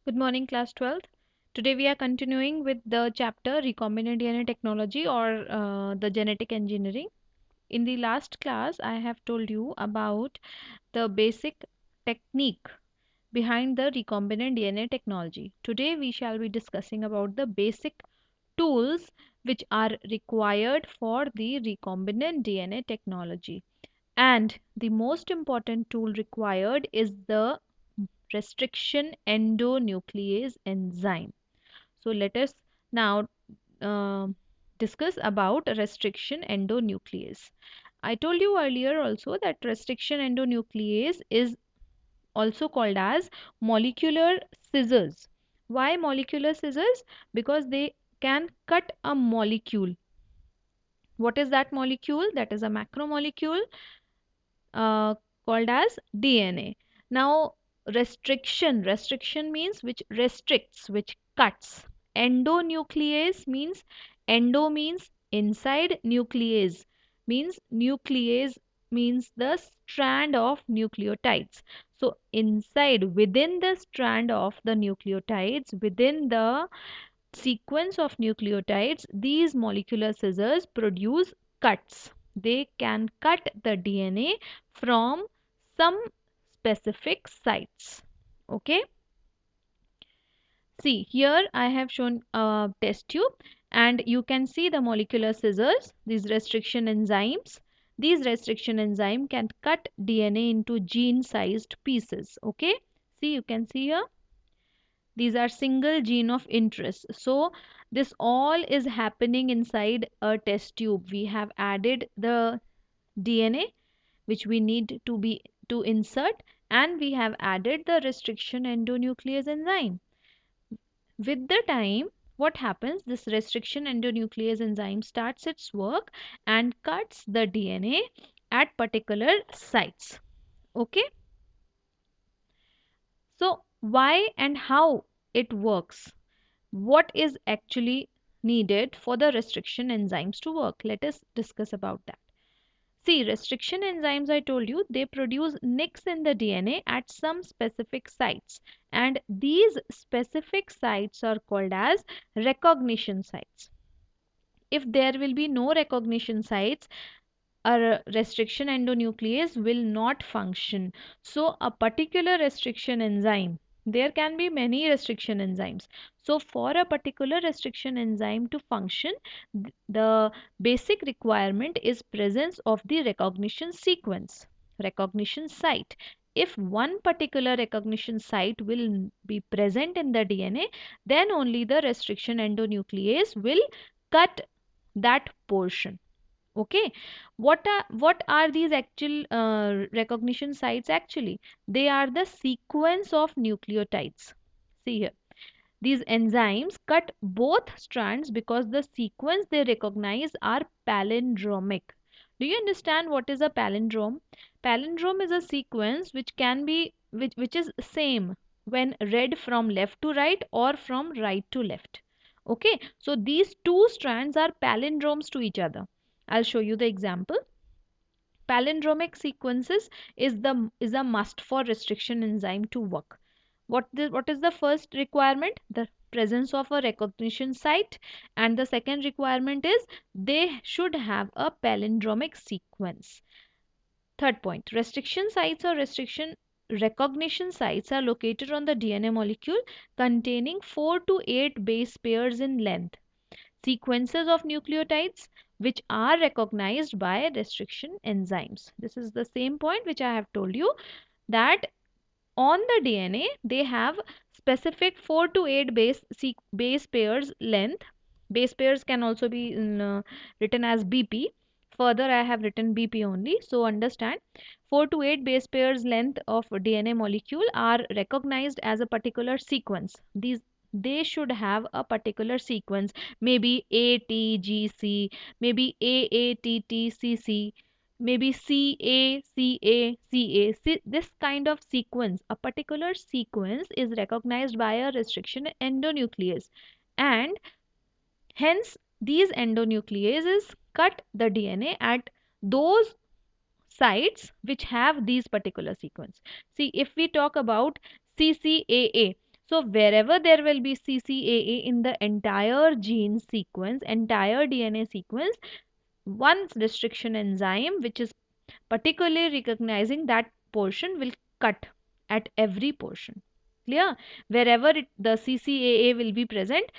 Good morning, class 12th. Today we are continuing with the chapter Recombinant DNA Technology or the genetic engineering. In the last class, I have told you about the basic technique behind the recombinant DNA technology. Today we shall be discussing about the basic tools which are required for the recombinant DNA technology. And the most important tool required is the restriction endonuclease enzyme. So let us now uh, discuss about restriction endonuclease. I told you earlier also that restriction endonuclease is also called as molecular scissors. Why molecular scissors? Because they can cut a molecule. What is that molecule? That is a macromolecule uh, called as DNA. Now, restriction means which restricts, which cuts. Endonuclease means endo means inside, nuclease means the strand of nucleotides. So, inside, within the strand of the nucleotides, within the sequence of nucleotides, these molecular scissors produce cuts. They can cut the DNA from some specific sites. Okay. See, here I have shown a test tube and you can see the molecular scissors, these restriction enzymes. These restriction enzyme can cut DNA into gene-sized pieces. Okay. See, you can see here. These are single gene of interest. So this all is happening inside a test tube. We have added the DNA which we need to insert, and we have added the restriction endonuclease enzyme. With the time, what happens? This restriction endonuclease enzyme starts its work and cuts the DNA at particular sites. Okay. So why and how it works? What is actually needed for the restriction enzymes to work? Let us discuss about that. See, restriction enzymes, I told you, they produce nicks in the DNA at some specific sites. And these specific sites are called as recognition sites. If there will be no recognition sites, a restriction endonuclease will not function. So a particular restriction enzyme, there can be many restriction enzymes. So for a particular restriction enzyme to function, the basic requirement is presence of the recognition sequence, recognition site. If one particular recognition site will be present in the DNA, then only the restriction endonuclease will cut that portion. Okay. What are these actual recognition sites actually? They are the sequence of nucleotides. See here, these enzymes cut both strands because the sequence they recognize are palindromic. Do you understand what is a palindrome? Palindrome is a sequence which can be which is same when read from left to right or from right to left. Okay, so these two strands are palindromes to each other. I'll show you the example. Palindromic sequences is a must for restriction enzyme to work. What is the first requirement? The presence of a recognition site, and the second requirement is they should have a palindromic sequence. Third point, restriction sites or restriction recognition sites are located on the DNA molecule containing 4 to 8 base pairs in length. Sequences of nucleotides which are recognized by restriction enzymes. This is the same point which I have told you, that on the DNA they have specific 4 to 8 base pairs length. Base pairs can also be written as BP. Further, I have written BP only. So understand, 4 to 8 base pairs length of DNA molecule are recognized as a particular sequence. These they should have a particular sequence, maybe ATGC, maybe AATTCC, maybe CACACA. This kind of sequence, a particular sequence is recognized by a restriction endonuclease, and hence these endonucleases cut the DNA at those sites which have these particular sequence. See, if we talk about CCAA, So wherever there will be CCAA in the entire gene sequence, entire DNA sequence, one restriction enzyme which is particularly recognizing that portion will cut at every portion. Clear? Wherever the CCAA will be present,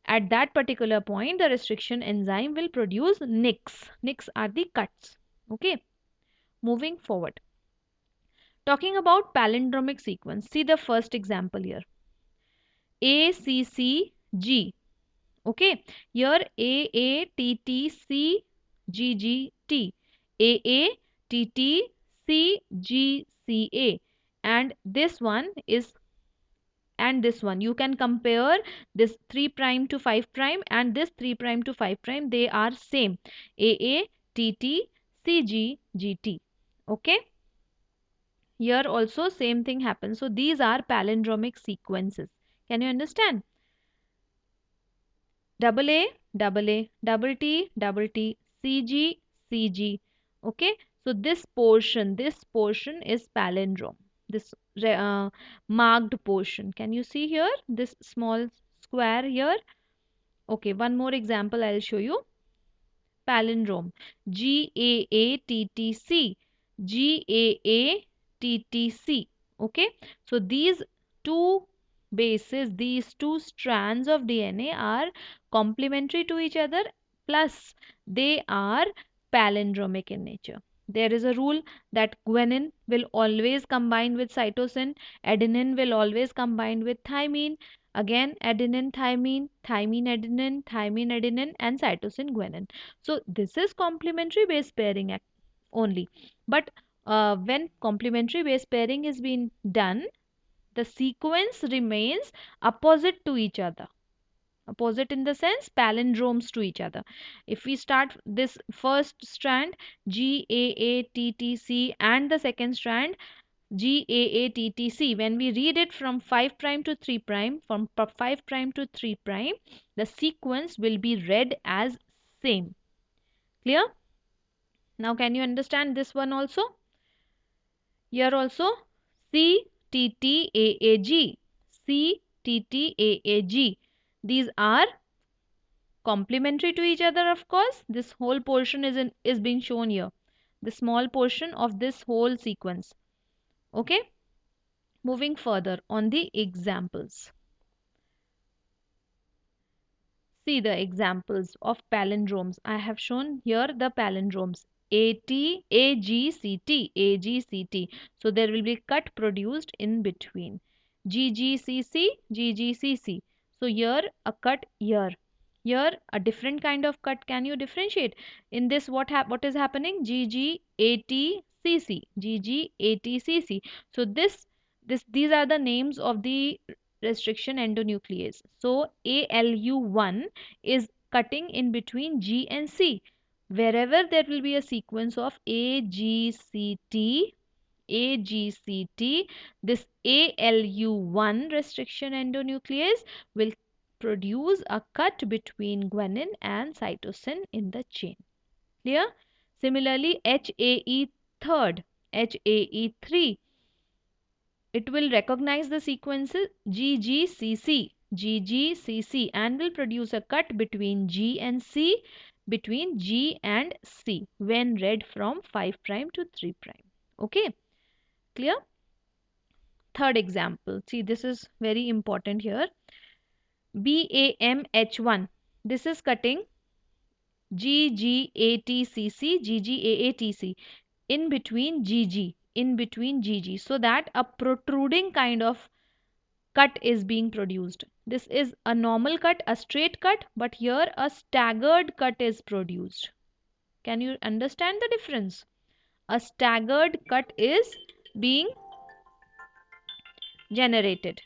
at that particular point, the restriction enzyme will produce NICs. NICs are the cuts. Okay. Moving forward. Talking about palindromic sequence. See the first example here. ACCG. Okay. Here AATTCGGT. AATTCGCA. And this one you can compare this 3 prime to 5 prime and this 3 prime to 5 prime, they are same, AATTCGGT. Okay, here also same thing happens. So these are palindromic sequences. Can you understand? Double A, double A, double T, double T, CG, CG. Okay, so this portion is palindrome. This marked portion. Can you see here this small square here? Okay, one more example I'll show you. Palindrome. GAATTC, GAATTC. Okay, so these two bases, these two strands of DNA are complementary to each other, plus they are palindromic in nature. There is a rule that guanine will always combine with cytosine, adenine will always combine with thymine, again adenine, thymine, thymine, adenine, thymine, adenine, and cytosine, guanine. So this is complementary base pairing only. But when complementary base pairing is being done, the sequence remains opposite to each other. Opposite in the sense palindromes to each other. If we start this first strand GAATTC and the second strand GAATTC, when we read it from 5 prime to 3 prime, from 5 prime to 3 prime, the sequence will be read as same. Clear? Now can you understand this one also? Here also CTTAAG, CTTAAG. These are complementary to each other, of course. This whole portion is being shown here. The small portion of this whole sequence. Okay. Moving further on the examples. See the examples of palindromes. I have shown here the palindromes. AGCT, AGCT. So there will be cut produced in between. GGCC, GGCC. So here a cut here. Here a different kind of cut. Can you differentiate? In this what is happening? GGATCC, GGATCC. So these are the names of the restriction endonuclease. So ALU1 is cutting in between G and C. Wherever there will be a sequence of AGCT, AGCT, this ALU1 restriction endonuclease will produce a cut between guanine and cytosine in the chain. Clear? Similarly, HAE third, HAE3, it will recognize the sequences GGCC, GGCC, and will produce a cut between G and C, between G and C when read from 5 prime to 3 prime. Okay, clear? Third example. See, this is very important here. BAMH1. This is cutting GGATCC, GGAATC in between GG, so that a protruding kind of cut is being produced. This is a normal cut, a straight cut, but here a staggered cut is produced. Can you understand the difference? A staggered cut is being generated.